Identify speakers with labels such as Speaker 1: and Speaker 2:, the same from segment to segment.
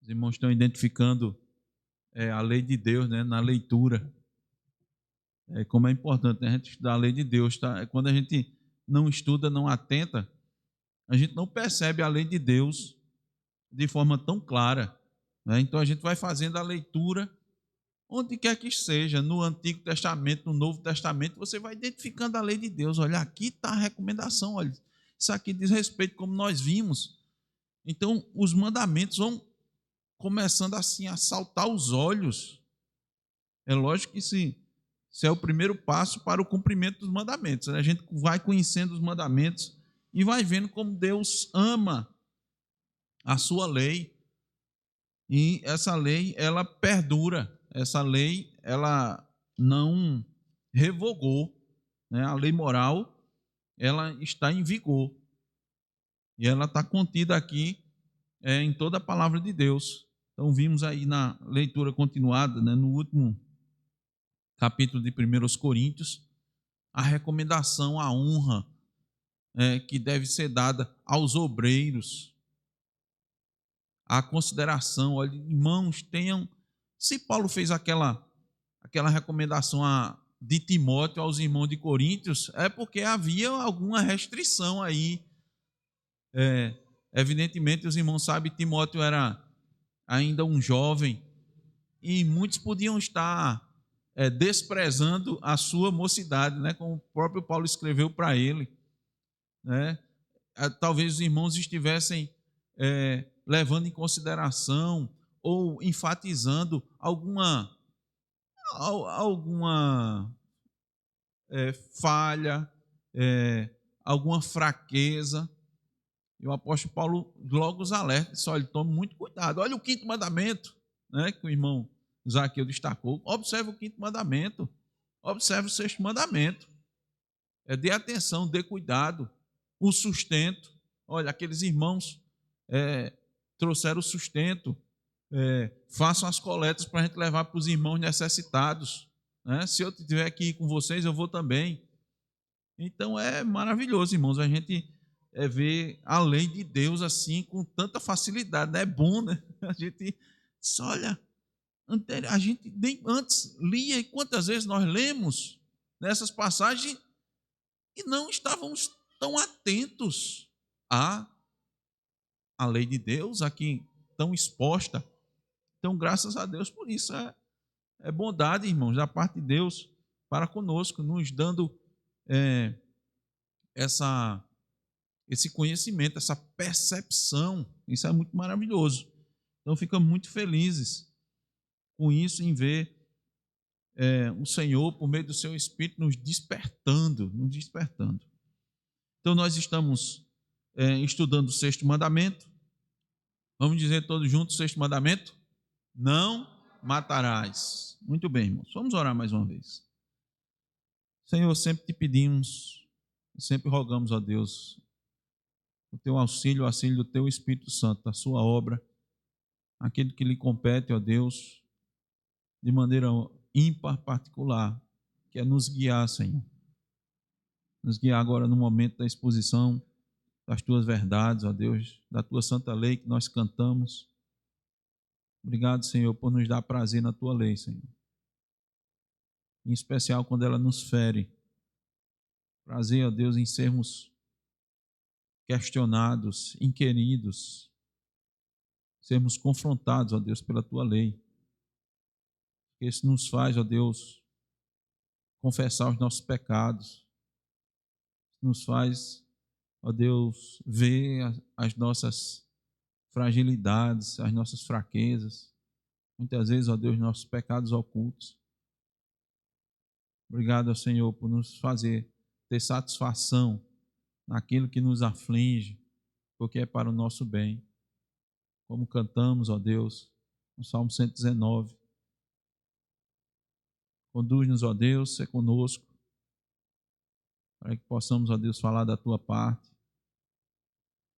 Speaker 1: Os irmãos estão identificando a lei de Deus, né, na leitura. Como é importante, né, a gente estudar a lei de Deus. Tá? Quando a gente não estuda, não atenta, a gente não percebe a lei de Deus de forma tão clara. Né? Então a gente vai fazendo a leitura onde quer que seja, no Antigo Testamento, no Novo Testamento, você vai identificando a lei de Deus. Olha, aqui está a recomendação, olha, isso aqui diz respeito como nós vimos. Então os mandamentos vão começando assim a saltar os olhos. É lógico que sim, isso é o primeiro passo para o cumprimento dos mandamentos. Né? A gente vai conhecendo os mandamentos e vai vendo como Deus ama a sua lei. E essa lei, ela perdura. Essa lei, ela não revogou. Né? A lei moral, ela está em vigor. E ela está contida aqui em toda a palavra de Deus. Então, vimos aí na leitura continuada, né, no último capítulo de 1 Coríntios, a recomendação, a honra que deve ser dada aos obreiros, a consideração. Olha, irmãos, tenham. Se Paulo fez aquela recomendação de Timóteo aos irmãos de Coríntios, é porque havia alguma restrição aí. Evidentemente, os irmãos sabem que Timóteo era ainda um jovem e muitos podiam estar desprezando a sua mocidade, né? Como o próprio Paulo escreveu para ele. Né? Talvez os irmãos estivessem levando em consideração ou enfatizando alguma falha, alguma fraqueza. E o apóstolo Paulo logo os alerta, disse, olha, tome muito cuidado. Olha o quinto mandamento, né, que o irmão Zaqueu destacou. Observe o quinto mandamento, observe o sexto mandamento. Dê atenção, dê cuidado, o sustento. Olha, aqueles irmãos trouxeram o sustento, façam as coletas para a gente levar para os irmãos necessitados. Né? Se eu estiver aqui com vocês, eu vou também. Então é maravilhoso, irmãos, a gente ver a lei de Deus assim com tanta facilidade. É bom, né? A gente diz, olha, a gente nem antes lia, e quantas vezes nós lemos nessas passagens e não estávamos tão atentos à lei de Deus, aqui tão exposta. Então, graças a Deus por isso. É bondade, irmãos, da parte de Deus para conosco, nos dando esse conhecimento, essa percepção. Isso é muito maravilhoso. Então, ficamos muito felizes com isso, em ver o Senhor, por meio do seu Espírito, nos despertando, nos despertando. Então, nós estamos estudando o sexto mandamento. Vamos dizer todos juntos o sexto mandamento? Não matarás. Muito bem, irmãos. Vamos orar mais uma vez. Senhor, sempre te pedimos, sempre rogamos a Deus o teu auxílio, o auxílio do teu Espírito Santo, da sua obra, aquele que lhe compete, ó Deus, de maneira ímpar, particular, que é nos guiar, Senhor. Nos guiar agora no momento da exposição das tuas verdades, ó Deus, da tua santa lei que nós cantamos. Obrigado, Senhor, por nos dar prazer na tua lei, Senhor. Em especial quando ela nos fere. Prazer, ó Deus, em sermos questionados, inquiridos, sermos confrontados, ó Deus, pela tua lei. Isso nos faz, ó Deus, confessar os nossos pecados, nos faz, ó Deus, ver as nossas fragilidades, as nossas fraquezas, muitas vezes, ó Deus, nossos pecados ocultos. Obrigado, ó Senhor, por nos fazer ter satisfação naquilo que nos aflige, porque é para o nosso bem. Como cantamos, ó Deus, no Salmo 119. Conduz-nos, ó Deus, ser conosco, para que possamos, ó Deus, falar da tua parte,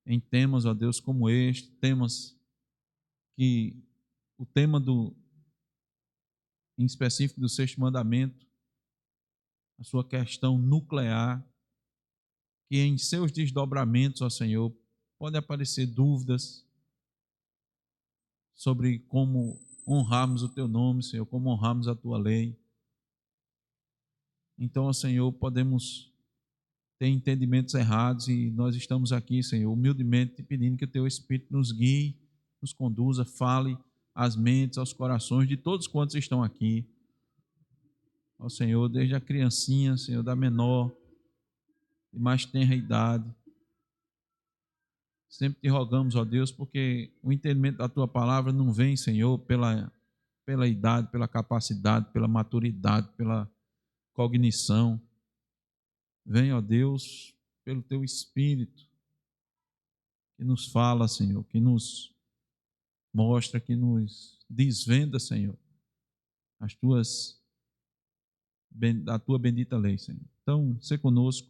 Speaker 1: em temas, ó Deus, como este, temas que o tema em específico do sexto mandamento, a sua questão nuclear, que em seus desdobramentos, ó Senhor, podem aparecer dúvidas sobre como honrarmos o teu nome, Senhor, como honrarmos a tua lei. Então, Senhor, podemos ter entendimentos errados e nós estamos aqui, Senhor, humildemente te pedindo que o teu Espírito nos guie, nos conduza, fale às mentes, aos corações de todos quantos estão aqui. Ó Senhor, desde a criancinha, Senhor, da menor e mais tenra idade. Sempre te rogamos, ó Deus, porque o entendimento da tua palavra não vem, Senhor, pela idade, pela capacidade, pela maturidade, pela cognição. Vem, ó Deus, pelo teu Espírito, que nos fala, Senhor, que nos mostra, que nos desvenda, Senhor, a tua bendita lei, Senhor. Então, sê conosco,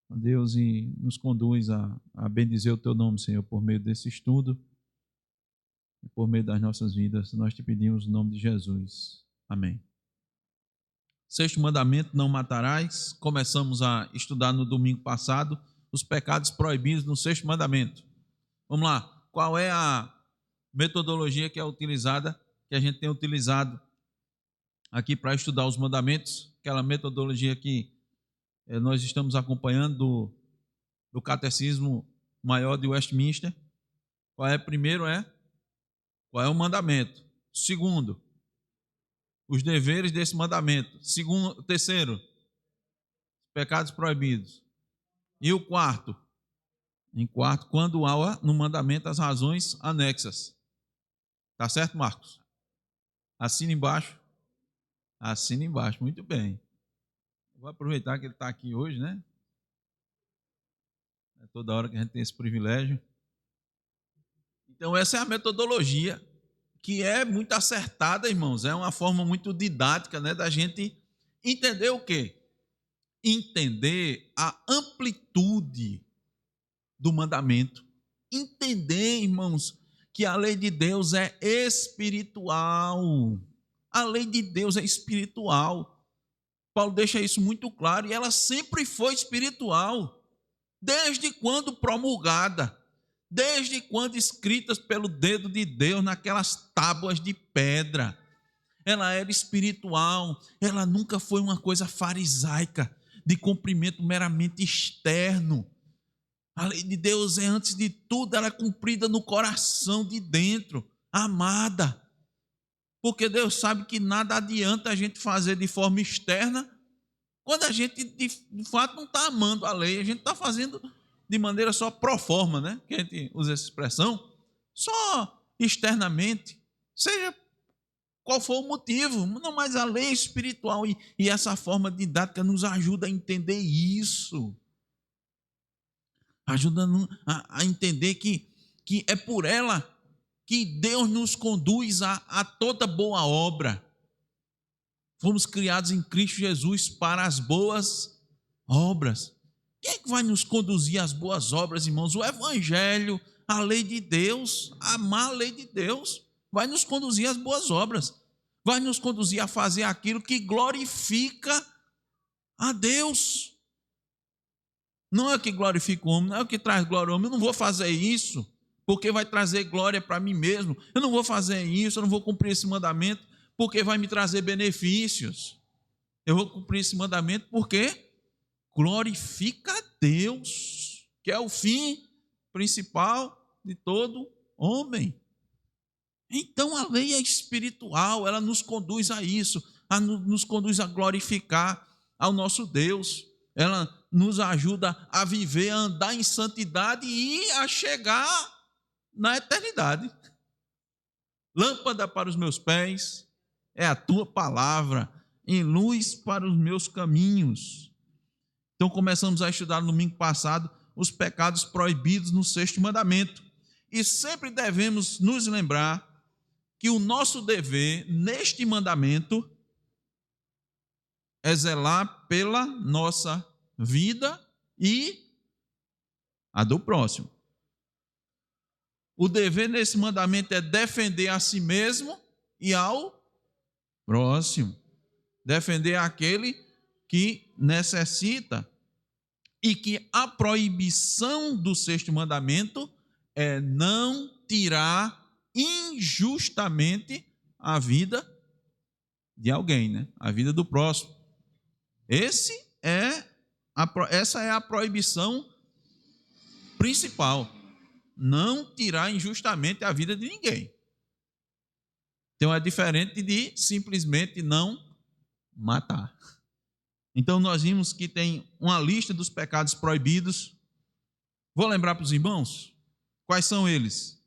Speaker 1: ó Deus, e nos conduz a bendizer o teu nome, Senhor, por meio desse estudo e por meio das nossas vidas. Nós te pedimos no nome de Jesus. Amém. Sexto mandamento, não matarás. Começamos a estudar no domingo passado os pecados proibidos no sexto mandamento. Vamos lá. Qual é a metodologia que é utilizada, que a gente tem utilizado aqui para estudar os mandamentos? Aquela metodologia que nós estamos acompanhando do Catecismo Maior de Westminster. Qual é? Primeiro qual é o mandamento? Segundo, os deveres desse mandamento. Terceiro, pecados proibidos. E o quarto? Em quarto, quando há no mandamento as razões anexas. Tá certo, Marcos? Assina embaixo. Assina embaixo, muito bem. Vou aproveitar que ele está aqui hoje, né? É toda hora que a gente tem esse privilégio. Então, essa é a metodologia que é muito acertada, irmãos. É uma forma muito didática, né, da gente entender o quê? Entender a amplitude do mandamento. Entender, irmãos, que a lei de Deus é espiritual. A lei de Deus é espiritual. Paulo deixa isso muito claro, e ela sempre foi espiritual. Desde quando promulgada, desde quando escritas pelo dedo de Deus naquelas tábuas de pedra. Ela era espiritual, ela nunca foi uma coisa farisaica, de cumprimento meramente externo. A lei de Deus é, antes de tudo, ela é cumprida no coração de dentro, amada. Porque Deus sabe que nada adianta a gente fazer de forma externa, quando a gente de fato não está amando a lei, a gente está fazendo de maneira só pro forma, né? Que a gente usa essa expressão, só externamente, seja qual for o motivo, não, mas a lei é espiritual e essa forma didática nos ajuda a entender isso. Ajuda a entender que é por ela que Deus nos conduz a toda boa obra. Fomos criados em Cristo Jesus para as boas obras. Quem é que vai nos conduzir às boas obras, irmãos? O Evangelho, a lei de Deus, amar a lei de Deus, vai nos conduzir às boas obras. Vai nos conduzir a fazer aquilo que glorifica a Deus. Não é o que glorifica o homem, não é o que traz glória ao homem. Eu não vou fazer isso porque vai trazer glória para mim mesmo. Eu não vou fazer isso, eu não vou cumprir esse mandamento porque vai me trazer benefícios. Eu vou cumprir esse mandamento porque glorifica a Deus, que é o fim principal de todo homem. Então a lei é espiritual, ela nos conduz a isso, nos conduz a glorificar ao nosso Deus. Ela nos ajuda a viver, a andar em santidade e a chegar na eternidade. Lâmpada para os meus pés é a tua palavra, em luz para os meus caminhos. Então começamos a estudar no domingo passado os pecados proibidos no sexto mandamento. E sempre devemos nos lembrar que o nosso dever neste mandamento é zelar pela nossa vida e a do próximo. O dever nesse mandamento é defender a si mesmo e ao próximo. Defender aquele que necessita. E que a proibição do sexto mandamento é não tirar injustamente a vida de alguém, né? A vida do próximo. Essa é a proibição principal. Não tirar injustamente a vida de ninguém. Então é diferente de simplesmente não matar. Então nós vimos que tem uma lista dos pecados proibidos. Vou lembrar para os irmãos quais são eles.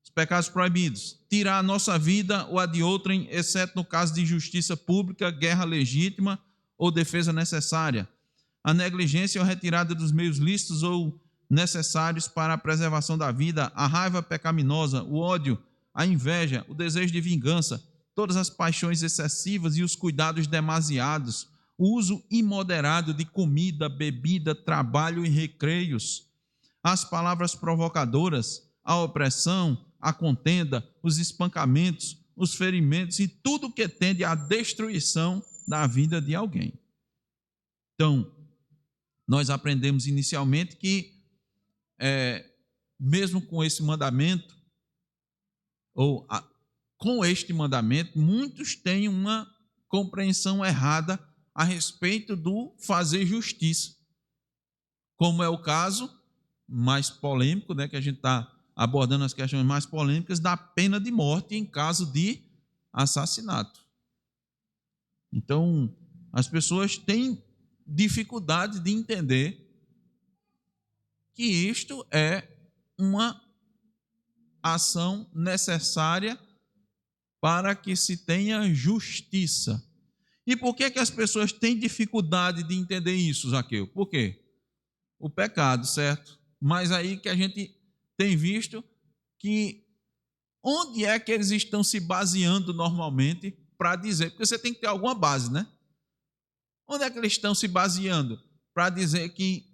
Speaker 1: Os pecados proibidos: tirar a nossa vida ou a de outrem, exceto no caso de injustiça pública, guerra legítima ou defesa necessária. A negligência ou retirada dos meios lícitos ou necessários para a preservação da vida, a raiva pecaminosa, o ódio, a inveja, o desejo de vingança, todas as paixões excessivas e os cuidados demasiados, o uso imoderado de comida, bebida, trabalho e recreios, as palavras provocadoras, a opressão, a contenda, os espancamentos, os ferimentos e tudo que tende à destruição da vida de alguém. Então, nós aprendemos inicialmente que, mesmo com esse mandamento, com este mandamento, muitos têm uma compreensão errada a respeito do fazer justiça, como é o caso mais polêmico, né, que a gente está abordando as questões mais polêmicas da pena de morte em caso de assassinato. Então, as pessoas têm dificuldade de entender que isto é uma ação necessária para que se tenha justiça. E por que as pessoas têm dificuldade de entender isso, Zaqueu? Por quê? O pecado, certo? Mas aí que a gente tem visto que onde é que eles estão se baseando normalmente para dizer? Porque você tem que ter alguma base, né? Onde é que eles estão se baseando para dizer que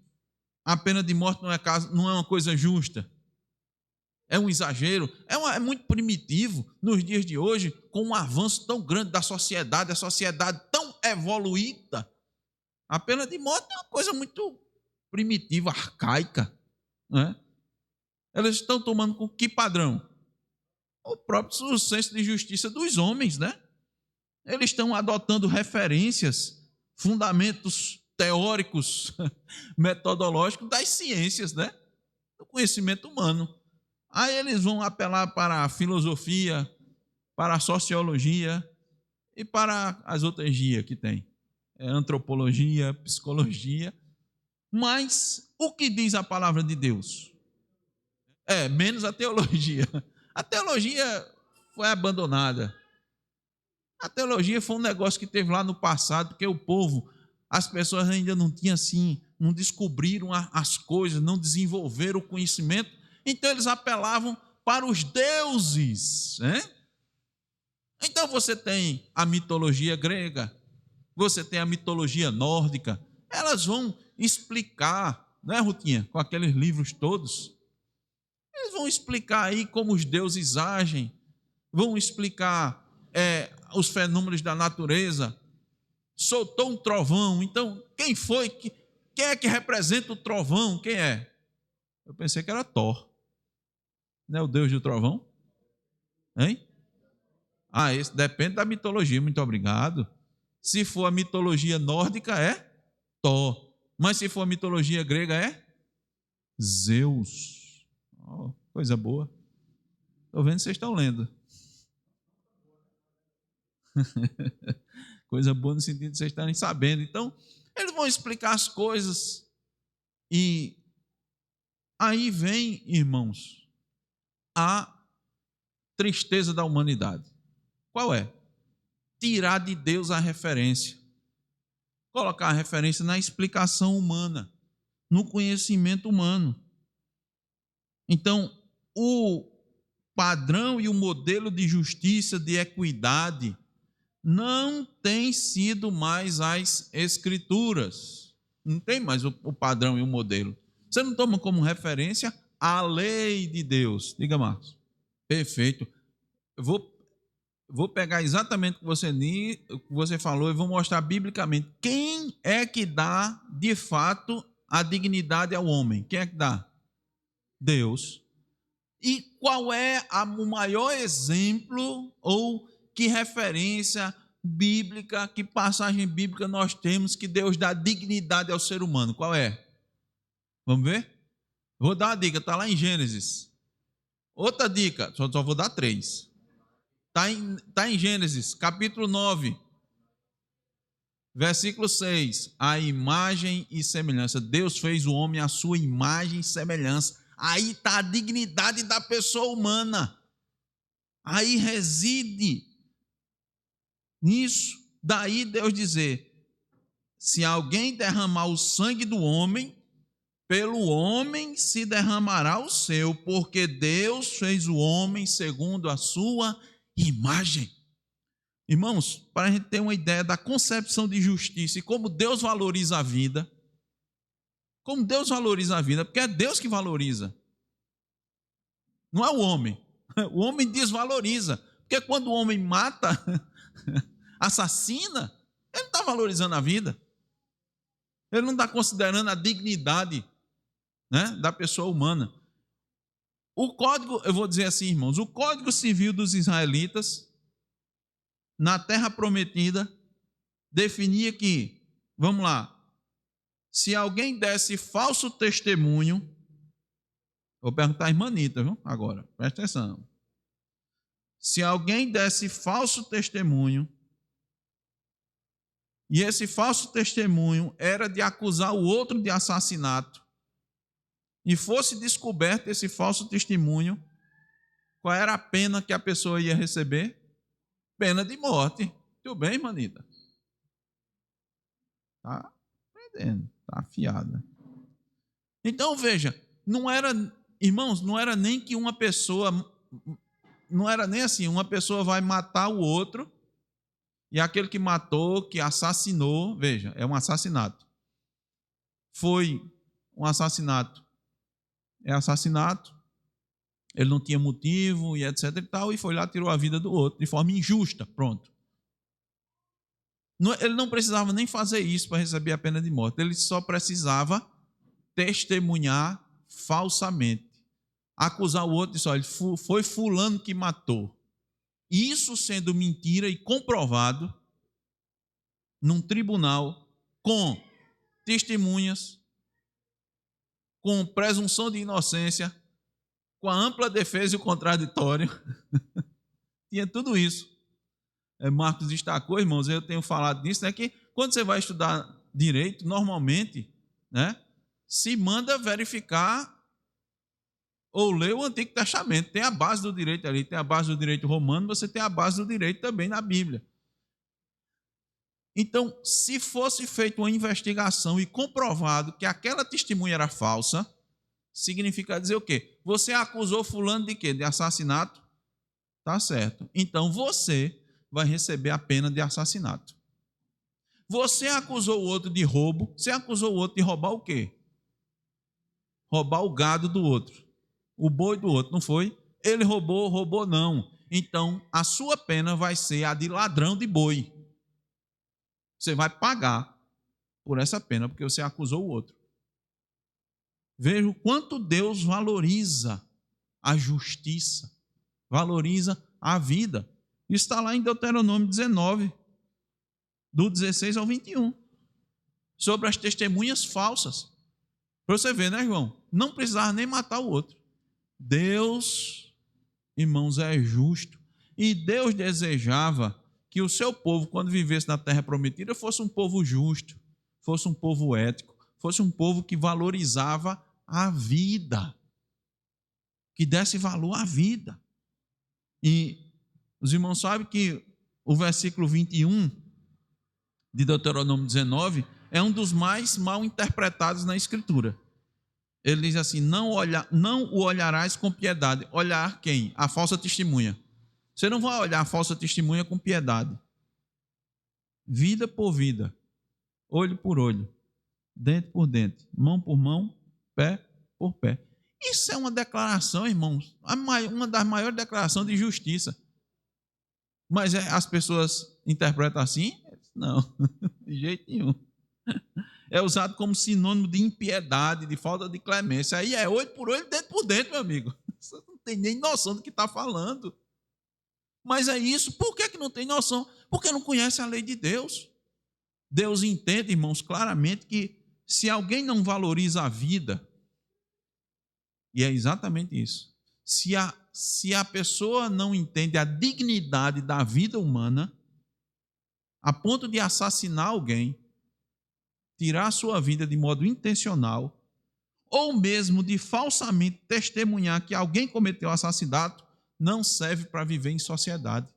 Speaker 1: a pena de morte não é uma coisa justa? É um exagero? É muito primitivo nos dias de hoje, com um avanço tão grande da sociedade, a sociedade tão evoluída. A pena de morte é uma coisa muito primitiva, arcaica, não é? Elas estão tomando com que padrão? O próprio senso de justiça dos homens, né? Eles estão adotando referências, fundamentos teóricos, metodológicos das ciências, né? Do conhecimento humano. Aí eles vão apelar para a filosofia, para a sociologia e para as outras guias que tem. Antropologia, psicologia. Mas o que diz a palavra de Deus? Menos a teologia. A teologia foi abandonada. A teologia foi um negócio que teve lá no passado, porque o povo, as pessoas ainda não tinham assim, não descobriram as coisas, não desenvolveram o conhecimento, então eles apelavam para os deuses, né? Então você tem a mitologia grega, você tem a mitologia nórdica, elas vão explicar, não é, Rutinha, com aqueles livros todos, eles vão explicar aí como os deuses agem, vão explicar os fenômenos da natureza. Soltou um trovão, então quem foi? Quem é que representa o trovão? Quem é? Eu pensei que era Thor. Não é o deus do trovão? Hein? Esse depende da mitologia, muito obrigado. Se for a mitologia nórdica, é Thor. Mas se for a mitologia grega, é Zeus. Oh, coisa boa. Estou vendo que vocês estão lendo. Coisa boa no sentido de vocês estarem sabendo. Então, eles vão explicar as coisas. E aí vem, irmãos, a tristeza da humanidade. Qual é? Tirar de Deus a referência. Colocar a referência na explicação humana, no conhecimento humano. Então, o padrão e o modelo de justiça, de equidade, não tem sido mais as Escrituras. Não tem mais o padrão e o modelo. Você não toma como referência a lei de Deus. Diga, Marcos. Perfeito. Eu vou pegar exatamente o que você falou e vou mostrar biblicamente. Quem é que dá, de fato, a dignidade ao homem? Quem é que dá? Deus. E qual é o maior exemplo ou que referência bíblica, que passagem bíblica nós temos que Deus dá dignidade ao ser humano? Qual é? Vamos ver? Vou dar uma dica, está lá em Gênesis. Outra dica, só vou dar 3. Está em Gênesis, capítulo 9, versículo 6. A imagem e semelhança. Deus fez o homem à sua imagem e semelhança. Aí está a dignidade da pessoa humana. Aí reside nisso. Daí Deus dizer: se alguém derramar o sangue do homem, pelo homem se derramará o seu, porque Deus fez o homem segundo a sua imagem. Irmãos, para a gente ter uma ideia da concepção de justiça e como Deus valoriza a vida, porque é Deus que valoriza, não é o homem. O homem desvaloriza, porque quando o homem mata, assassina, ele não está valorizando a vida, ele não está considerando a dignidade, né, da pessoa humana. O código, eu vou dizer assim, irmãos, o Código Civil dos israelitas, na Terra Prometida, definia que, vamos lá, se alguém desse falso testemunho, vou perguntar à irmã Anitta, viu? Agora, presta atenção. Se alguém desse falso testemunho, e esse falso testemunho era de acusar o outro de assassinato, e fosse descoberto esse falso testemunho, qual era a pena que a pessoa ia receber? Pena de morte. Tudo bem, manita? Tá aprendendo, tá afiada. Então, veja, não era, irmãos, não era nem que uma pessoa, não era nem assim, uma pessoa vai matar o outro, e aquele que matou, que assassinou, veja, é um assassinato. Foi um assassinato. É assassinato, ele não tinha motivo e etc e tal, e foi lá, tirou a vida do outro, de forma injusta, pronto. Ele não precisava nem fazer isso para receber a pena de morte, ele só precisava testemunhar falsamente, acusar o outro e dizer: olha, foi fulano que matou. Isso sendo mentira e comprovado num tribunal, com testemunhas, com presunção de inocência, com a ampla defesa e o contraditório. Tinha tudo isso. Marcos destacou, irmãos, eu tenho falado nisso, né, que quando você vai estudar direito, normalmente, né, se manda verificar ou ler o Antigo Testamento. Tem a base do direito ali, tem a base do direito romano, você tem a base do direito também na Bíblia. Então, se fosse feita uma investigação e comprovado que aquela testemunha era falsa, significa dizer o quê? Você acusou fulano de quê? De assassinato? Tá certo. Então, você vai receber a pena de assassinato. Você acusou o outro de roubo, você acusou o outro de roubar o quê? Roubar o gado do outro, o boi do outro, não foi? Ele roubou não. Então, a sua pena vai ser a de ladrão de boi. Você vai pagar por essa pena, porque você acusou o outro. Veja o quanto Deus valoriza a justiça, valoriza a vida. Isso está lá em Deuteronômio 19, do 16 ao 21, sobre as testemunhas falsas. Para você ver, né, irmão? Não precisava nem matar o outro. Deus, irmãos, é justo. E Deus desejava que o seu povo, quando vivesse na terra prometida, fosse um povo justo, fosse um povo ético, fosse um povo que valorizava a vida, que desse valor à vida. E os irmãos sabem que o versículo 21 de Deuteronômio 19 é um dos mais mal interpretados na Escritura. Ele diz assim: não o olharás com piedade. Olhar quem? A falsa testemunha. Você não vai olhar a falsa testemunha com piedade. Vida por vida, olho por olho, dente por dente, mão por mão, pé por pé. Isso é uma declaração, irmãos, uma das maiores declarações de justiça. Mas as pessoas interpretam assim? Não, de jeito nenhum. É usado como sinônimo de impiedade, de falta de clemência. Aí é olho por olho, dente por dente, meu amigo. tem nem noção do que está falando. Mas é isso. Por que não tem noção? Porque não conhece a lei de Deus. Deus entende, irmãos, claramente que se alguém não valoriza a vida, e é exatamente isso, se a pessoa não entende a dignidade da vida humana, a ponto de assassinar alguém, tirar a sua vida de modo intencional, ou mesmo de falsamente testemunhar que alguém cometeu assassinato, não serve para viver em sociedade.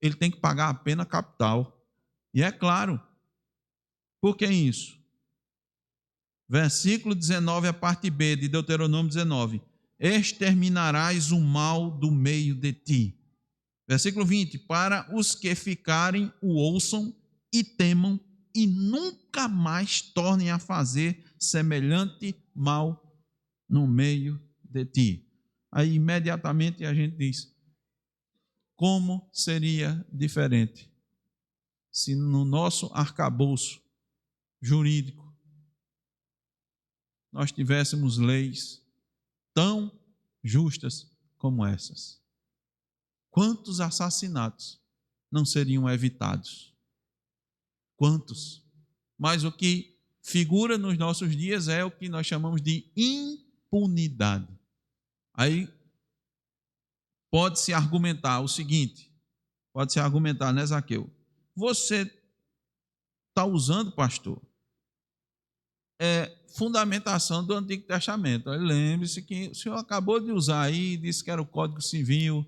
Speaker 1: Ele tem que pagar a pena capital. E é claro, por que isso? Versículo 19, a parte B de Deuteronômio 19. Exterminarás o mal do meio de ti. Versículo 20. Para os que ficarem o ouçam e temam e nunca mais tornem a fazer semelhante mal no meio de ti. Aí imediatamente a gente diz, como seria diferente se no nosso arcabouço jurídico nós tivéssemos leis tão justas como essas? Quantos assassinatos não seriam evitados? Quantos? Mas o que figura nos nossos dias é o que nós chamamos de impunidade. Aí pode-se argumentar o seguinte, pode-se argumentar, né, Zaqueu? Você está usando, pastor, fundamentação do Antigo Testamento. Lembre-se que o senhor acabou de usar aí, disse que era o Código Civil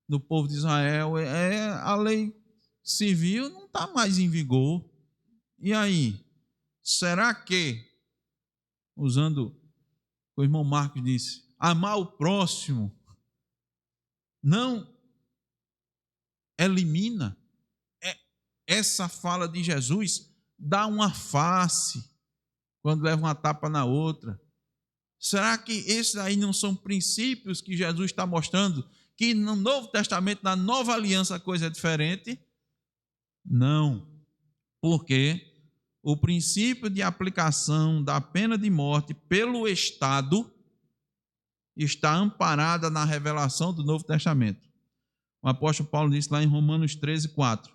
Speaker 1: do povo de Israel. A lei civil não está mais em vigor. E aí, será que, usando o que o irmão Marcos disse, amar o próximo não elimina essa fala de Jesus, dá uma face quando leva uma tapa na outra? Será que esses aí não são princípios que Jesus está mostrando que no Novo Testamento, na Nova Aliança, a coisa é diferente? Não, porque o princípio de aplicação da pena de morte pelo Estado está amparada na revelação do Novo Testamento. O apóstolo Paulo disse lá em Romanos 13, 4,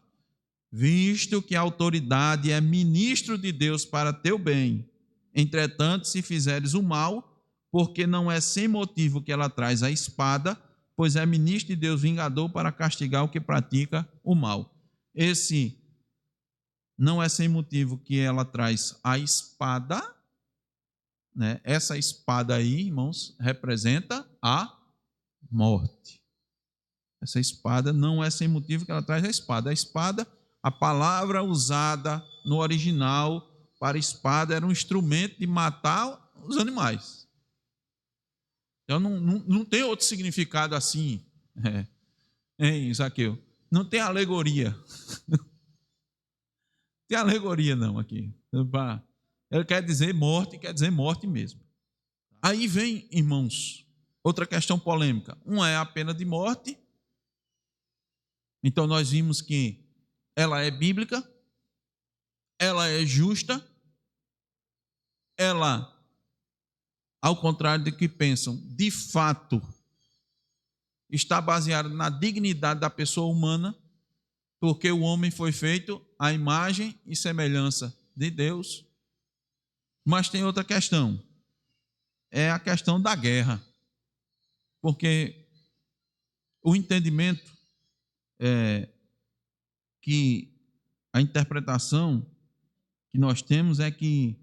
Speaker 1: visto que a autoridade é ministro de Deus para teu bem, entretanto, se fizeres o mal, porque não é sem motivo que ela traz a espada, pois é ministro de Deus vingador para castigar o que pratica o mal. Esse não é sem motivo que ela traz a espada, né? Essa espada aí, irmãos, representa a morte. Essa espada não é sem motivo que ela traz a espada. A espada, a palavra usada no original para espada era um instrumento de matar os animais. Então não tem outro significado assim, hein, Zaqueu? Não tem alegoria. Tem alegoria não aqui. Ele quer dizer morte mesmo. Aí vem, irmãos, outra questão polêmica. Uma é a pena de morte. Então nós vimos que ela é bíblica, ela é justa, ela, ao contrário do que pensam, de fato está baseada na dignidade da pessoa humana, porque o homem foi feito à imagem e semelhança de Deus. Mas tem outra questão, é a questão da guerra, porque o entendimento que a interpretação que nós temos é que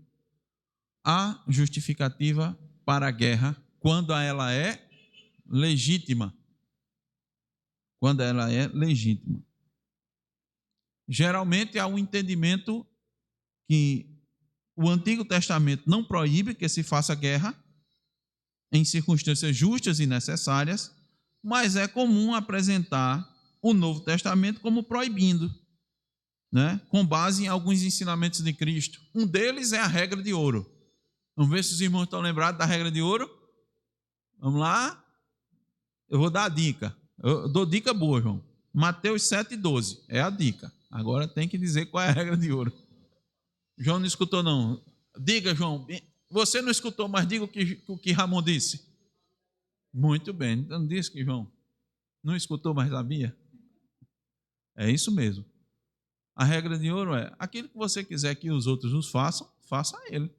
Speaker 1: há justificativa para a guerra quando ela é legítima. Quando ela é legítima. Geralmente há um entendimento que o Antigo Testamento não proíbe que se faça guerra em circunstâncias justas e necessárias, mas é comum apresentar o Novo Testamento como proibindo, né? Com base em alguns ensinamentos de Cristo. Um deles é a regra de ouro. Vamos ver se os irmãos estão lembrados da regra de ouro? Vamos lá? Eu vou dar a dica. Eu dou dica boa, João. Mateus 7,12 é a dica. Agora tem que dizer qual é a regra de ouro. João não escutou, não. Diga, João. Você não escutou, mas diga o que Ramon disse. Muito bem. Então não disse que João não escutou, mas sabia? É isso mesmo. A regra de ouro é: aquilo que você quiser que os outros nos façam, faça a ele.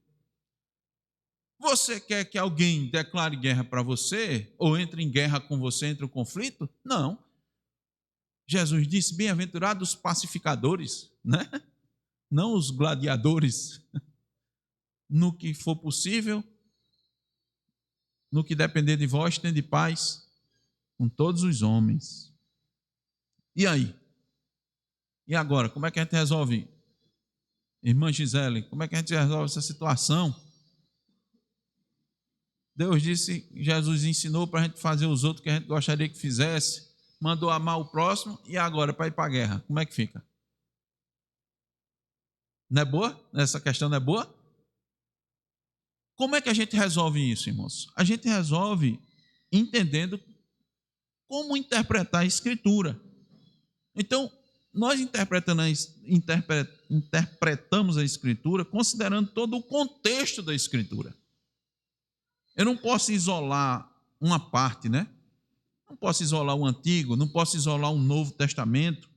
Speaker 1: Você quer que alguém declare guerra para você? Ou entre em guerra com você, entre o conflito? Não. Jesus disse: bem-aventurados os pacificadores, né? Não os gladiadores. No que for possível, no que depender de vós, tende paz com todos os homens. E aí? E agora? Como é que a gente resolve? Irmã Gisele, como é que a gente resolve essa situação? Deus disse, Jesus ensinou para a gente fazer os outros que a gente gostaria que fizesse, mandou amar o próximo, e agora para ir para a guerra? Como é que fica? Não é boa? Essa questão não é boa? Como é que a gente resolve isso, irmãos? A gente resolve entendendo como interpretar a Escritura. Então, nós interpretamos a Escritura considerando todo o contexto da Escritura. Eu não posso isolar uma parte, né? Não posso isolar o Antigo, não posso isolar o Novo Testamento.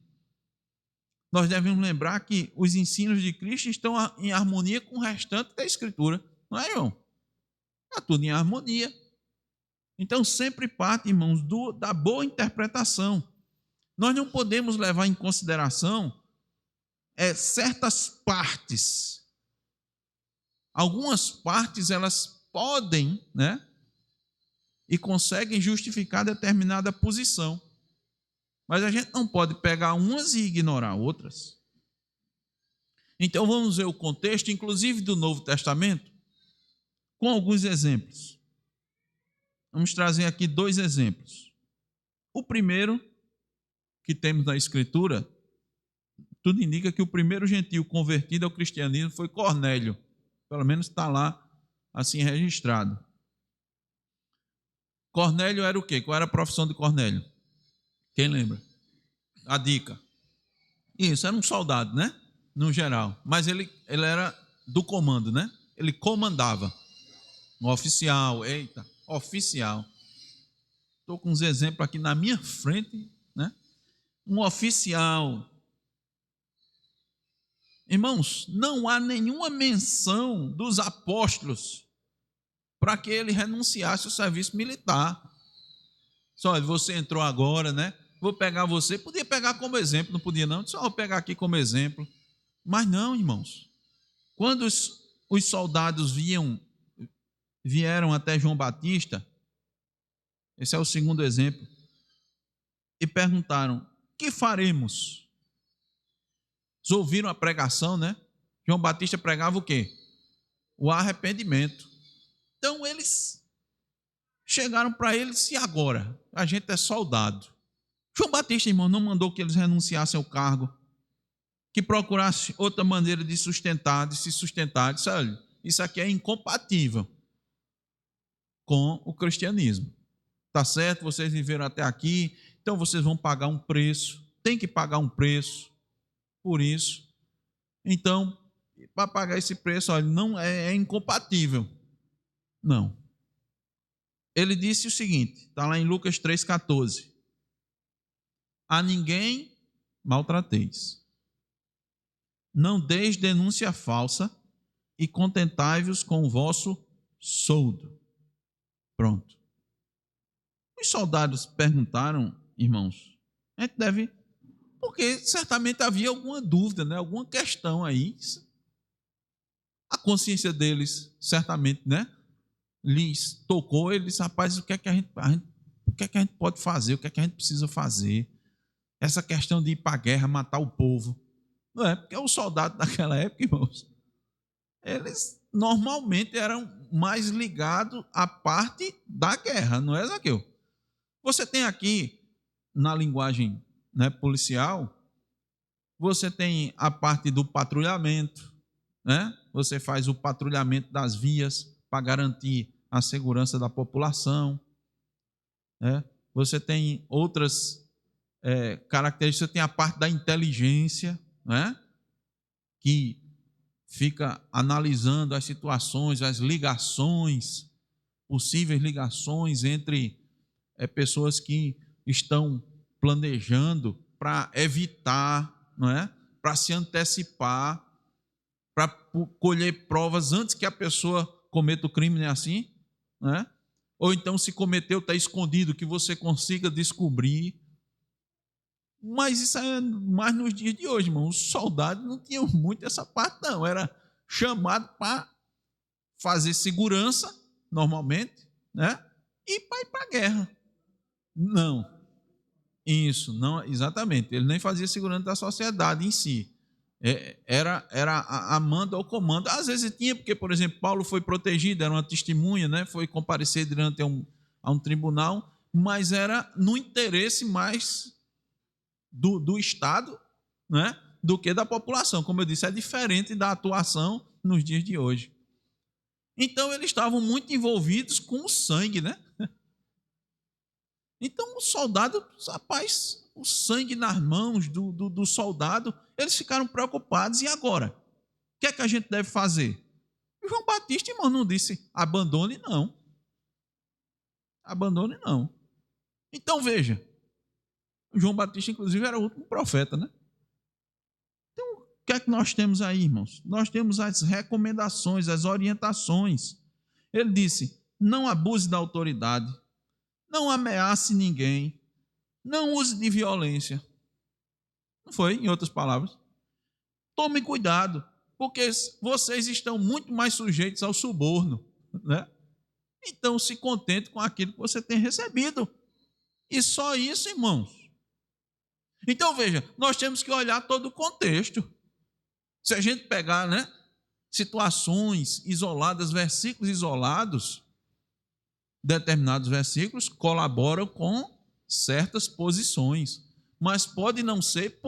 Speaker 1: Nós devemos lembrar que os ensinos de Cristo estão em harmonia com o restante da Escritura. Não é, irmão? Está tudo em harmonia. Então, sempre parte, irmãos, da boa interpretação. Nós não podemos levar em consideração certas partes. Algumas partes, elas podem, né? E conseguem justificar determinada posição. Mas a gente não pode pegar umas e ignorar outras. Então vamos ver o contexto, inclusive do Novo Testamento, com alguns exemplos. Vamos trazer aqui 2 exemplos. O primeiro, que temos na Escritura, tudo indica que o primeiro gentio convertido ao cristianismo foi Cornélio. Pelo menos está lá assim registrado. Cornélio era o quê? Qual era a profissão de Cornélio? Quem lembra? A dica. Isso, era um soldado, né? No geral. Mas ele era do comando, né? Ele comandava. Um oficial, eita, oficial. Estou com uns exemplos aqui na minha frente, né? Um oficial. Irmãos, não há nenhuma menção dos apóstolos para que ele renunciasse ao serviço militar. Só, você entrou agora, né? Vou pegar você. Podia pegar como exemplo, não podia não? Só vou pegar aqui como exemplo. Mas não, irmãos. Quando os soldados vieram até João Batista, esse é o segundo exemplo, e perguntaram: que faremos? Eles ouviram a pregação, né? João Batista pregava o quê? O arrependimento. Então eles chegaram para ele e disse: e agora? A gente é soldado. João Batista, irmão, não mandou que eles renunciassem ao cargo, que procurassem outra maneira de sustentar, de se sustentar. Disse: olha, isso aqui é incompatível com o cristianismo. Tá certo? Vocês viveram até aqui, então vocês vão pagar um preço, tem que pagar um preço por isso. Então, para pagar esse preço, olha, não é incompatível. Não. Ele disse o seguinte, está lá em Lucas 3,14. A ninguém maltrateis. Não deis denúncia falsa e contentai-vos com o vosso soldo. Pronto. Os soldados perguntaram, irmãos, a gente deve, porque certamente havia alguma dúvida, né? Alguma questão aí. A consciência deles, certamente, né? Lhes tocou, eles disse: rapaz, o que é que a gente pode fazer? O que é que a gente precisa fazer? Essa questão de ir para a guerra, matar o povo. Não é? Porque os soldados daquela época, irmãos, eles normalmente eram mais ligados à parte da guerra, não é, Zaqueu? Você tem aqui, na linguagem, né, policial, você tem a parte do patrulhamento, né? Você faz o patrulhamento das vias para garantir a segurança da população, né? Você tem outras características, você tem a parte da inteligência, né? Que fica analisando as situações, as ligações, possíveis ligações entre pessoas que estão planejando para evitar, não é? Para se antecipar, para colher provas antes que a pessoa cometa o crime, não é assim? Não é? Ou então, se cometeu, está escondido, que você consiga descobrir. Mas isso é mais nos dias de hoje, irmão. Os soldados não tinham muito essa parte, não. Era chamado para fazer segurança, normalmente, né? E para ir para a guerra. Não, isso, não, exatamente. Ele nem fazia segurança da sociedade em si. Era a manda ou comando. Às vezes tinha, porque, por exemplo, Paulo foi protegido, era uma testemunha, né? Foi comparecer diante a um tribunal, mas era no interesse mais do Estado, né? Do que da população. Como eu disse, é diferente da atuação nos dias de hoje. Então, eles estavam muito envolvidos com o sangue, né? Então, o soldado, rapaz, o sangue nas mãos do soldado, eles ficaram preocupados. E agora? O que é que a gente deve fazer? João Batista, irmão, não disse abandone, não. Abandone, não. Então, veja, João Batista, inclusive, era o último profeta, né? Então, o que é que nós temos aí, irmãos? Nós temos as recomendações, as orientações. Ele disse: não abuse da autoridade, não ameace ninguém, não use de violência. Não foi, em outras palavras? Tome cuidado, porque vocês estão muito mais sujeitos ao suborno, né? Então, se contente com aquilo que você tem recebido. E só isso, irmãos. Então, veja, nós temos que olhar todo o contexto. Se a gente pegar, né, situações isoladas, versículos isolados, determinados versículos colaboram com certas posições, mas pode não ser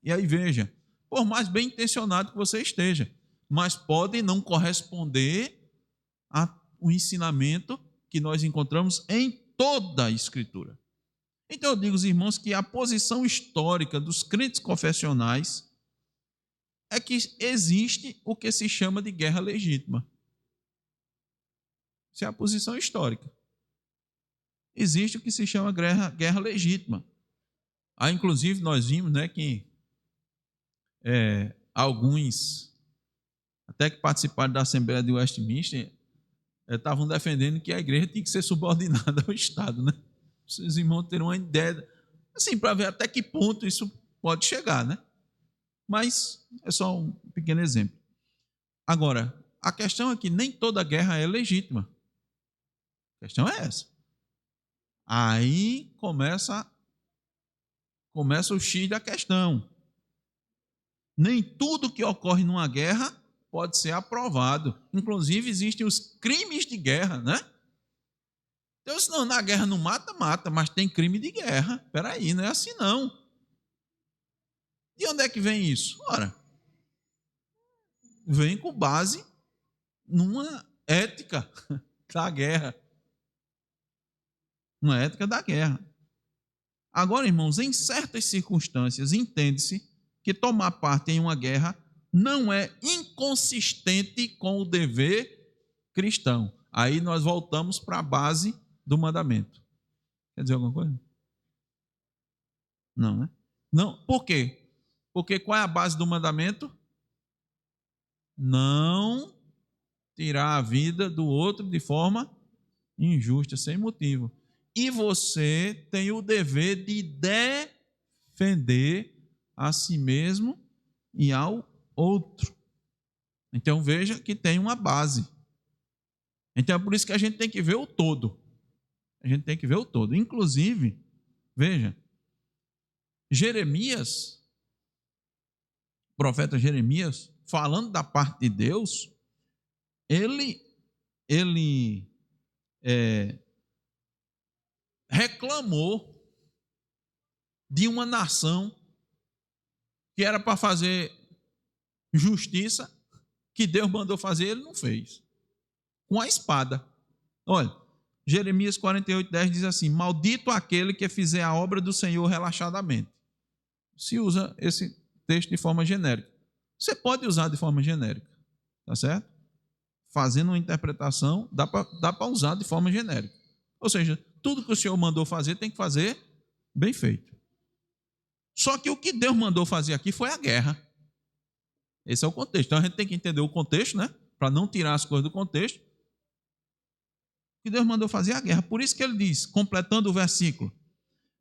Speaker 1: e aí veja, por mais bem intencionado que você esteja, mas pode não corresponder ao ensinamento que nós encontramos em toda a Escritura. Então eu digo aos irmãos que a posição histórica dos crentes confessionais é que existe o que se chama de guerra legítima. Essa é a posição histórica. Existe o que se chama guerra legítima. Aí, inclusive, nós vimos, né, que alguns, até que participaram da Assembleia de Westminster, estavam defendendo que a igreja tinha que ser subordinada ao Estado, né? Os irmãos terão uma ideia, assim, para ver até que ponto isso pode chegar, né? Mas é só um pequeno exemplo. Agora, a questão é que nem toda guerra é legítima. A questão é essa. Aí começa o X da questão. Nem tudo que ocorre numa guerra pode ser aprovado. Inclusive, existem os crimes de guerra, né? Então, se não, na guerra não mata, mas tem crime de guerra. Espera aí, não é assim não. De onde é que vem isso? Ora, vem com base numa ética da guerra. Uma ética da guerra. Agora, irmãos, em certas circunstâncias, entende-se que tomar parte em uma guerra não é inconsistente com o dever cristão. Aí nós voltamos para a base do mandamento. Quer dizer alguma coisa? Não, né? Não. Por quê? Porque qual é a base do mandamento? Não tirar a vida do outro de forma injusta, sem motivo. E você tem o dever de defender a si mesmo e ao outro. Então veja que tem uma base. Então é por isso que a gente tem que ver o todo. A gente tem que ver o todo. Inclusive, veja, Jeremias, o profeta Jeremias, falando da parte de Deus, ele reclamou de uma nação que era para fazer justiça, que Deus mandou fazer, ele não fez. Com a espada. Olha, Jeremias 48:10 diz assim: maldito aquele que fizer a obra do Senhor relaxadamente. Se usa esse texto de forma genérica. Você pode usar de forma genérica, tá certo? Fazendo uma interpretação, dá para usar de forma genérica. Ou seja, tudo que o Senhor mandou fazer, tem que fazer bem feito. Só que o que Deus mandou fazer aqui foi a guerra. Esse é o contexto. Então a gente tem que entender o contexto, né? Para não tirar as coisas do contexto. O que Deus mandou fazer é a guerra. Por isso que ele diz, completando o versículo: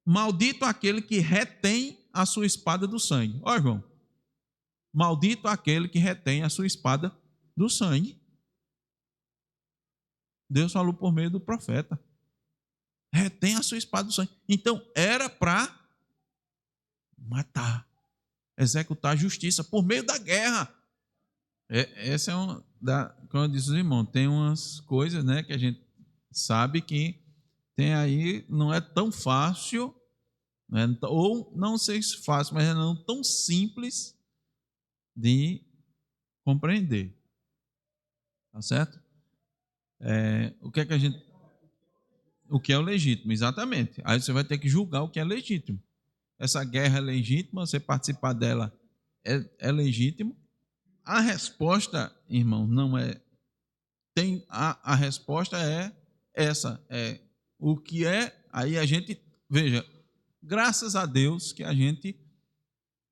Speaker 1: maldito aquele que retém a sua espada do sangue. Ó, irmão. Maldito aquele que retém a sua espada do sangue. Deus falou por meio do profeta. Retém a sua espada do sangue. Então, era para matar, executar a justiça por meio da guerra. Essa é uma como eu disse aos irmãos, tem umas coisas, né, que a gente sabe que tem aí, não é tão fácil, né, ou não sei se fácil, mas não tão simples de compreender. Tá certo? O que é que a gente... O que é o legítimo, exatamente. Aí você vai ter que julgar o que é legítimo. Essa guerra é legítima, você participar dela é legítimo. A resposta, irmão, não é... A resposta é essa. O que é... Aí a gente... Veja, graças a Deus que a gente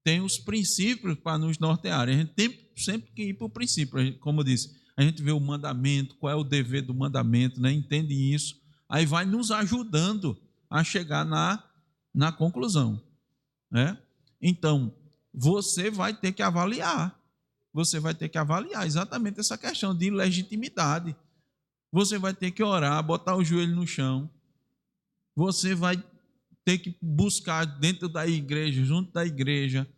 Speaker 1: tem os princípios para nos nortear. A gente tem sempre que ir para o princípio. Como eu disse, a gente vê o mandamento, qual é o dever do mandamento, né? Entende isso. Aí vai nos ajudando a chegar na conclusão, né? Então, você vai ter que avaliar. Você vai ter que avaliar exatamente essa questão de legitimidade. Você vai ter que orar, botar o joelho no chão. Você vai ter que buscar dentro da igreja, junto da igreja,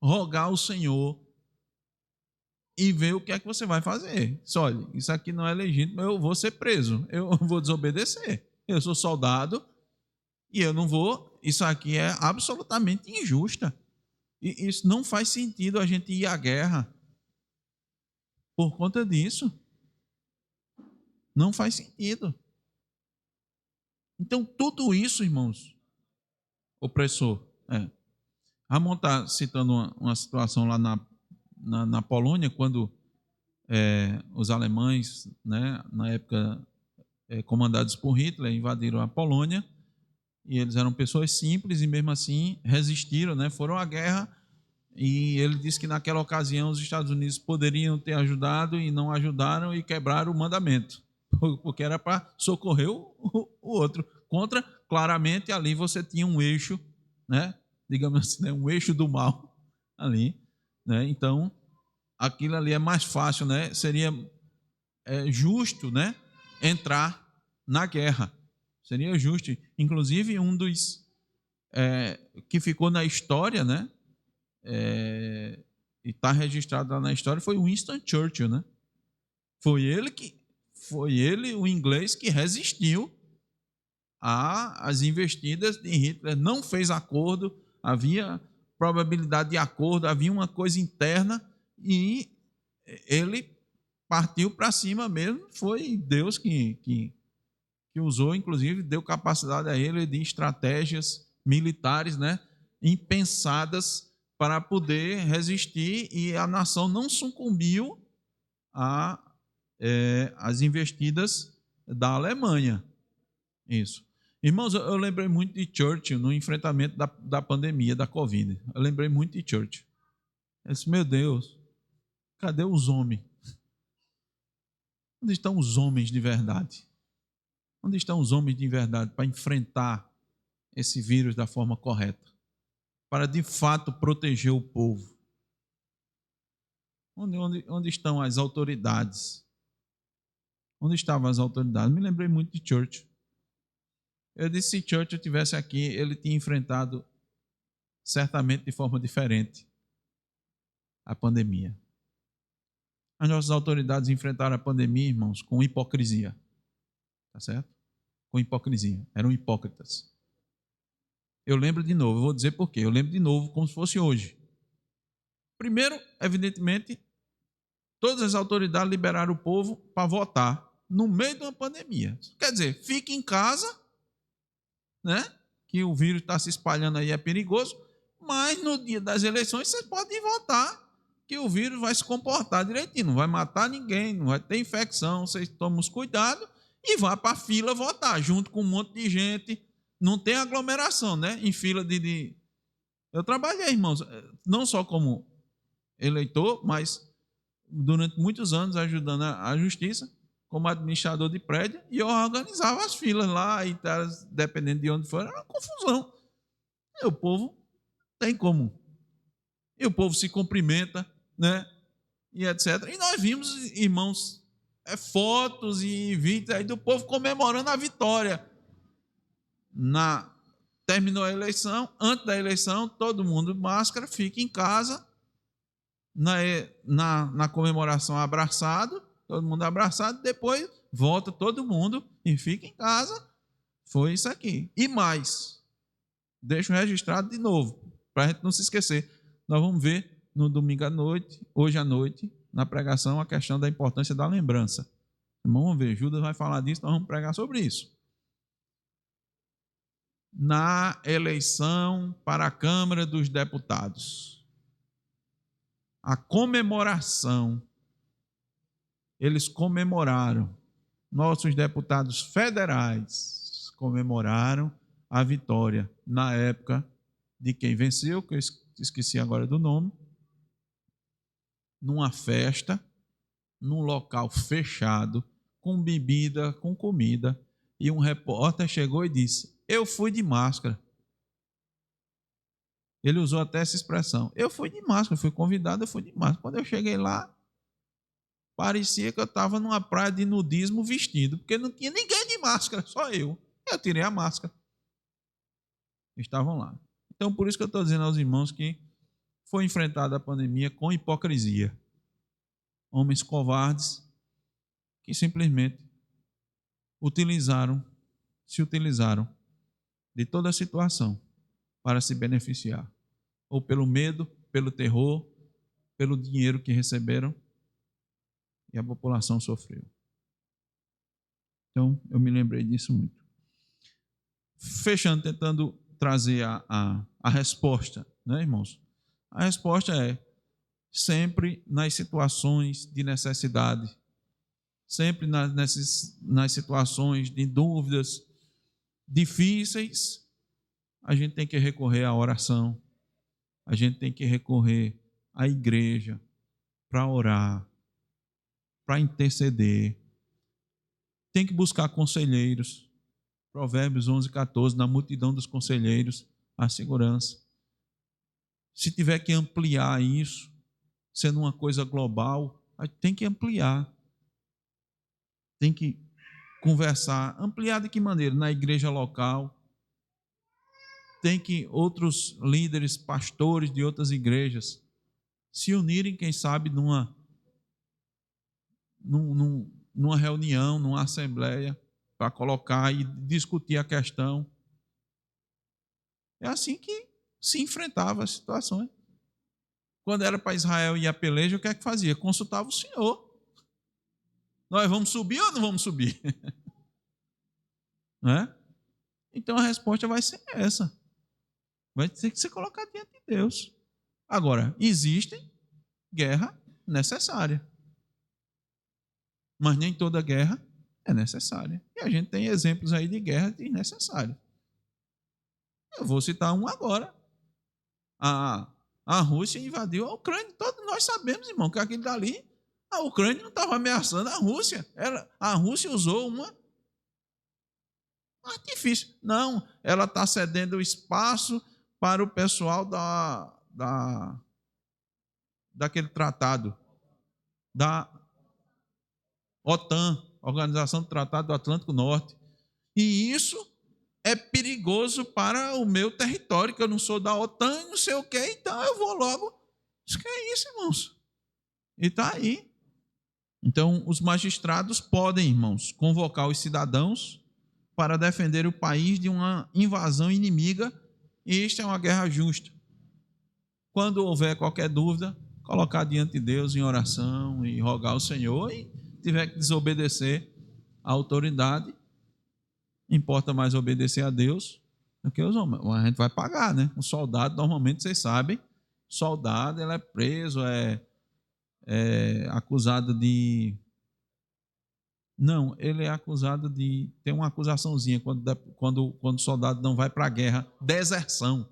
Speaker 1: rogar ao Senhor e ver o que é que você vai fazer. Olha, isso aqui não é legítimo, eu vou ser preso, eu vou desobedecer. Eu sou soldado e eu não vou... Isso aqui é absolutamente injusta. E isso não faz sentido a gente ir à guerra por conta disso. Não faz sentido. Então, tudo isso, irmãos, opressor. Ramon está citando uma situação lá na Polônia, quando os alemães, né, na época comandados por Hitler, invadiram a Polônia, e eles eram pessoas simples e mesmo assim resistiram, né, foram à guerra, e ele disse que naquela ocasião os Estados Unidos poderiam ter ajudado e não ajudaram e quebraram o mandamento, porque era para socorrer o outro. Contra, claramente, ali você tinha um eixo, né, digamos assim, né, um eixo do mal ali, né? Então aquilo ali é mais fácil, né? Seria justo, né, entrar na guerra. Seria justo. Inclusive, um dos que ficou na história, né, e está registrado lá na história, foi Winston Churchill, né? Foi ele, o inglês, que resistiu às investidas de Hitler. Não fez acordo, havia probabilidade de acordo, havia uma coisa interna e ele partiu para cima mesmo. Foi Deus que usou, inclusive, deu capacidade a ele de estratégias militares, né, impensadas para poder resistir, e a nação não sucumbiu às investidas da Alemanha. Isso. Irmãos, eu lembrei muito de Churchill no enfrentamento da pandemia, da Covid. Eu lembrei muito de Churchill. Eu disse, meu Deus, cadê os homens? Onde estão os homens de verdade? Onde estão os homens de verdade para enfrentar esse vírus da forma correta? Para de fato proteger o povo? Onde estão as autoridades? Onde estavam as autoridades? Me lembrei muito de Churchill. Eu disse, se Churchill estivesse aqui, ele tinha enfrentado certamente de forma diferente a pandemia. As nossas autoridades enfrentaram a pandemia, irmãos, com hipocrisia. Tá certo? Com hipocrisia. Eram hipócritas. Eu lembro de novo, eu vou dizer por quê. Eu lembro de novo como se fosse hoje. Primeiro, evidentemente, todas as autoridades liberaram o povo para votar no meio de uma pandemia. Quer dizer, fique em casa, né? Que o vírus está se espalhando aí, é perigoso, mas no dia das eleições vocês podem votar, que o vírus vai se comportar direitinho, não vai matar ninguém, não vai ter infecção, vocês tomam os cuidados e vá para a fila votar, junto com um monte de gente. Não tem aglomeração, né? Em fila de... Eu trabalhei, irmãos, não só como eleitor, mas durante muitos anos ajudando a justiça, como administrador de prédio, e eu organizava as filas lá, e dependendo de onde for, era uma confusão. E o povo tem como. E o povo se cumprimenta, né? E etc. E nós vimos, irmãos, fotos e vídeos aí do povo comemorando a vitória. Terminou a eleição, antes da eleição, todo mundo máscara, fica em casa, na comemoração abraçado, todo mundo abraçado, depois volta todo mundo e fica em casa. Foi isso aqui. E mais, deixo registrado de novo, para a gente não se esquecer. Nós vamos ver no domingo à noite, hoje à noite, na pregação, a questão da importância da lembrança. Vamos ver, Judas vai falar disso, nós vamos pregar sobre isso. Na eleição para a Câmara dos Deputados, a comemoração, eles comemoraram, nossos deputados federais comemoraram a vitória na época de quem venceu, que eu esqueci agora do nome, numa festa, num local fechado, com bebida, com comida, e um repórter chegou e disse: eu fui de máscara. Ele usou até essa expressão: eu fui de máscara, fui convidado, eu fui de máscara. Quando eu cheguei lá, parecia que eu estava numa praia de nudismo vestido, porque não tinha ninguém de máscara, só eu. Eu tirei a máscara. Estavam lá. Então, por isso que eu estou dizendo aos irmãos que foi enfrentada a pandemia com hipocrisia. Homens covardes que simplesmente se utilizaram de toda a situação para se beneficiar. Ou pelo medo, pelo terror, pelo dinheiro que receberam, e a população sofreu. Então, eu me lembrei disso muito. Fechando, tentando trazer a resposta, né, irmãos? A resposta é sempre nas situações de necessidade, sempre nas situações de dúvidas difíceis, a gente tem que recorrer à oração, a gente tem que recorrer à igreja para orar, para interceder, tem que buscar conselheiros. Provérbios 11:14, na multidão dos conselheiros, a segurança. Se tiver que ampliar isso, sendo uma coisa global, tem que ampliar. Tem que conversar. Ampliar de que maneira? Na igreja local. Tem que outros líderes, pastores de outras igrejas se unirem, quem sabe, numa reunião, numa assembleia, para colocar e discutir a questão. É assim que se enfrentava as situações. Quando era para Israel ir à peleja, o que é que fazia? Consultava o Senhor. Nós vamos subir ou não vamos subir? Não é? Então a resposta vai ser essa. Vai ter que ser colocado diante de Deus. Agora, existe guerra necessária. Mas nem toda guerra é necessária. E a gente tem exemplos aí de guerra desnecessárias. Eu vou citar um agora. A Rússia invadiu a Ucrânia. Todos nós sabemos, irmão, que aquilo dali, a Ucrânia não estava ameaçando a Rússia. A Rússia usou um artifício. Não, ela está cedendo espaço para o pessoal daquele tratado, da OTAN, Organização do Tratado do Atlântico Norte. E isso é perigoso para o meu território, que eu não sou da OTAN e não sei o que, então eu vou logo. Isso que é isso, irmãos. E está aí. Então, os magistrados podem, irmãos, convocar os cidadãos para defender o país de uma invasão inimiga, e isto é uma guerra justa. Quando houver qualquer dúvida, colocar diante de Deus em oração e rogar ao Senhor, e tiver que desobedecer a autoridade, importa mais obedecer a Deus do que os homens. A gente vai pagar, né? Um soldado, normalmente, vocês sabem, soldado, ele é preso, é acusado de Não, ele é acusado de... Tem uma acusaçãozinha quando o soldado não vai para a guerra. Deserção.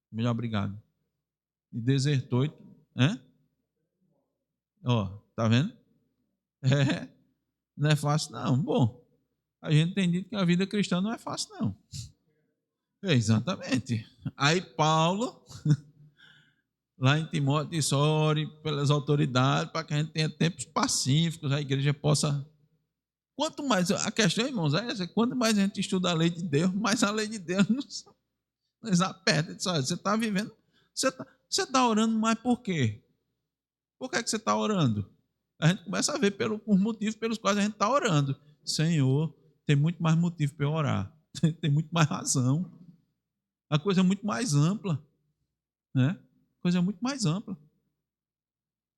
Speaker 1: Melhor, obrigado. E desertou. Ó, tá vendo? É, não é fácil, não. Bom, a gente tem dito que a vida cristã não é fácil, não. Exatamente. Aí Paulo, lá em Timóteo, disse: ore pelas autoridades para que a gente tenha tempos pacíficos, a igreja possa... Quanto mais, a questão, irmãos, é essa: quanto mais a gente estuda a lei de Deus, mais a lei de Deus nos aperta. Diz: olha, você está vivendo, você tá orando, mas por quê? Por que você está orando? A gente começa a ver os motivos pelos quais a gente está orando. Senhor, tem muito mais motivo para eu orar, tem muito mais razão. A coisa é muito mais ampla, né? A coisa é muito mais ampla.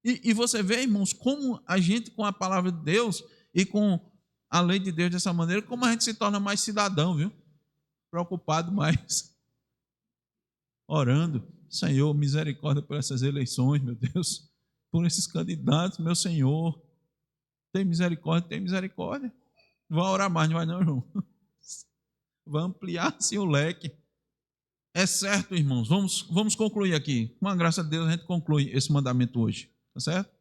Speaker 1: E você vê, irmãos, como a gente, com a palavra de Deus e com a lei de Deus dessa maneira, como a gente se torna mais cidadão, viu? Preocupado mais, orando. Senhor, misericórdia por essas eleições, meu Deus, por esses candidatos, meu Senhor. Tem misericórdia, tem misericórdia. Não vai orar mais, não vai não, irmão. Vai ampliar assim o leque. É certo, irmãos. Vamos concluir aqui. Com a graça de Deus, a gente conclui esse mandamento hoje. Tá certo?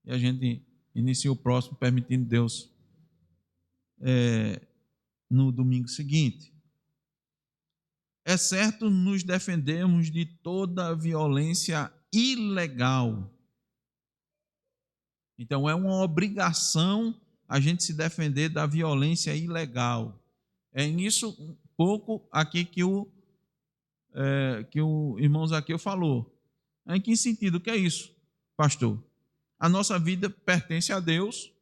Speaker 1: E a gente inicia o próximo, permitindo Deus, no domingo seguinte. É certo nos defendermos de toda violência ilegal. Então, é uma obrigação a gente se defender da violência ilegal. É nisso um pouco aqui que o irmão Zaqueu falou. Em que sentido? O que é isso, pastor? A nossa vida pertence a Deus,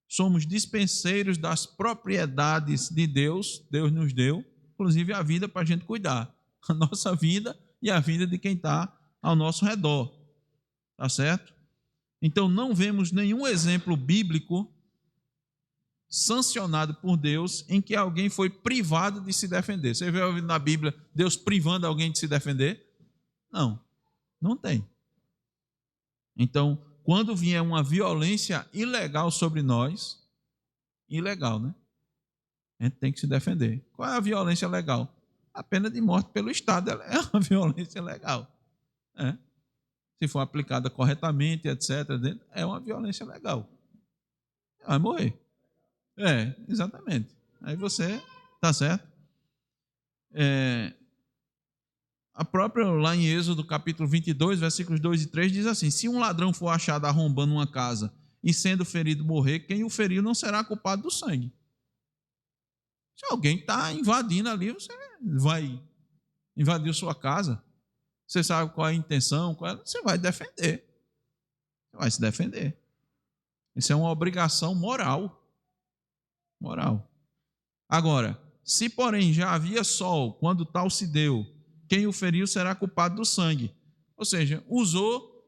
Speaker 1: somos dispenseiros das propriedades de Deus, Deus nos deu, inclusive a vida para a gente cuidar, a nossa vida e a vida de quem está ao nosso redor, tá certo? Então não vemos nenhum exemplo bíblico sancionado por Deus em que alguém foi privado de se defender. Você vê na Bíblia Deus privando alguém de se defender? Não, não tem. Então, quando vier uma violência ilegal sobre nós, ilegal, né? A gente tem que se defender. Qual é a violência legal? A pena de morte pelo Estado ela é uma violência legal. É. Se for aplicada corretamente, etc., é uma violência legal. Vai morrer. Exatamente. Aí você, tá certo? A própria, lá em Êxodo, capítulo 22, versículos 2 e 3, diz assim: se um ladrão for achado arrombando uma casa e sendo ferido morrer, quem o feriu não será culpado do sangue. Se alguém está invadindo ali, você vai invadir sua casa, você sabe qual é a intenção, você vai defender. Você vai se defender. Isso é uma obrigação moral. Moral. Agora, se porém já havia sol quando tal se deu, quem o feriu será culpado do sangue. Ou seja, usou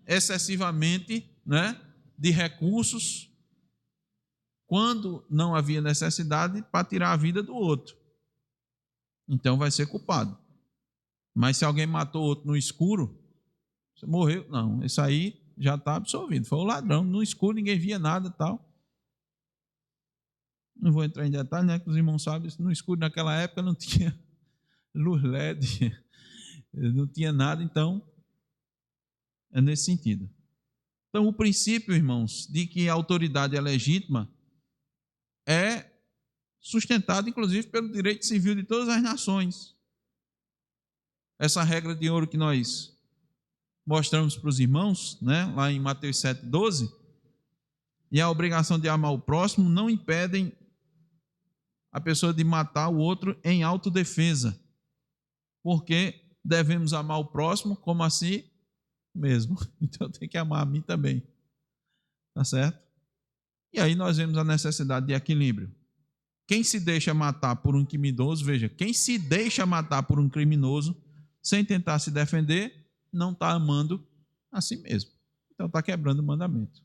Speaker 1: excessivamente, né, de recursos quando não havia necessidade para tirar a vida do outro. Então vai ser culpado. Mas se alguém matou outro no escuro, você morreu. Não, isso aí já está absolvido. Foi o ladrão, no escuro ninguém via nada e tal. Não vou entrar em detalhes, né? Que os irmãos sabem, no escuro naquela época não tinha luz LED, não tinha nada, então é nesse sentido. Então, o princípio, irmãos, de que a autoridade é legítima é sustentado, inclusive, pelo direito civil de todas as nações. Essa regra de ouro que nós mostramos para os irmãos, né, lá em Mateus 7,12, e a obrigação de amar o próximo não impedem a pessoa de matar o outro em autodefesa, porque devemos amar o próximo como a si mesmo. Então eu tenho que amar a mim também, tá certo? E aí nós vemos a necessidade de equilíbrio. Quem se deixa matar por um criminoso, veja, quem se deixa matar por um criminoso sem tentar se defender, não está amando a si mesmo. Então está quebrando o mandamento.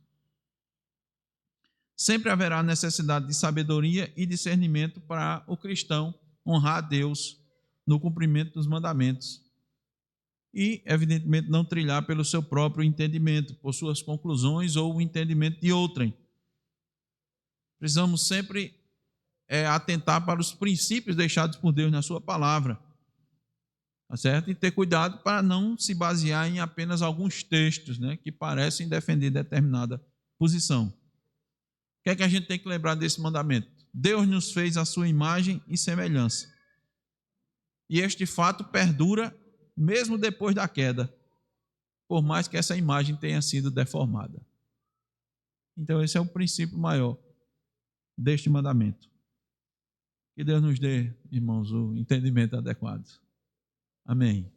Speaker 1: Sempre haverá necessidade de sabedoria e discernimento para o cristão honrar a Deus no cumprimento dos mandamentos. E, evidentemente, não trilhar pelo seu próprio entendimento, por suas conclusões ou o entendimento de outrem. Precisamos sempre atentar para os princípios deixados por Deus na sua palavra, tá certo? E ter cuidado para não se basear em apenas alguns textos, né, que parecem defender determinada posição. O que é que a gente tem que lembrar desse mandamento? Deus nos fez a sua imagem e semelhança. E este fato perdura mesmo depois da queda, por mais que essa imagem tenha sido deformada. Então esse é o princípio maior deste mandamento. Que Deus nos dê, irmãos, o entendimento adequado. Amém.